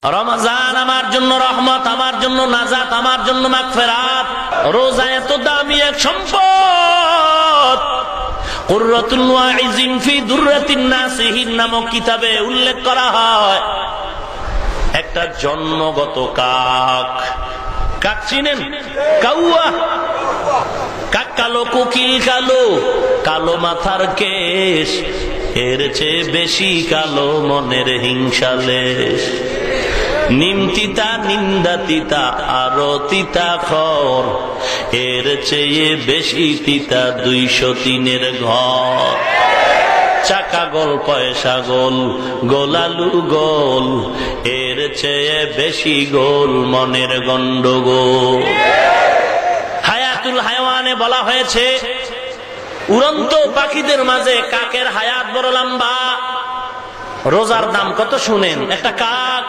রমজান আমার জন্য রহমত, আমার জন্য নাজাত, আমার জন্য মাগফিরাত। রোজা এত দামি এক সম্পদ। কুররাতুল ওয়াইজিন ফি দুররাতিন নাসিহিন নামক কিতাবে উল্লেখ করা হয়, একটা জন্মগত কাক, কাক চিনেন? কাউয়া, কাক কালো, কোকিল কালো, কালো মাথার কেশ, এর চেয়ে বেশি কালো মনের হিংসালেশ। নিমতিতা, নিন্দা তিতা, আরো তিতা খর, এর চেয়ে বেশি তিতা 203-এর ঘর। চাকা গোল, পয়সা গোল, গোলালু গোল, এর চেয়ে বেশি গোল মনের গন্ডগোল। হায়াতুল হায়াওয়ানে বলা হয়েছে, উড়ন্ত পাখিদের মাঝে কাকের হায়াত বড় লম্বা। রোজার দাম কত শুনেন? একটা কাক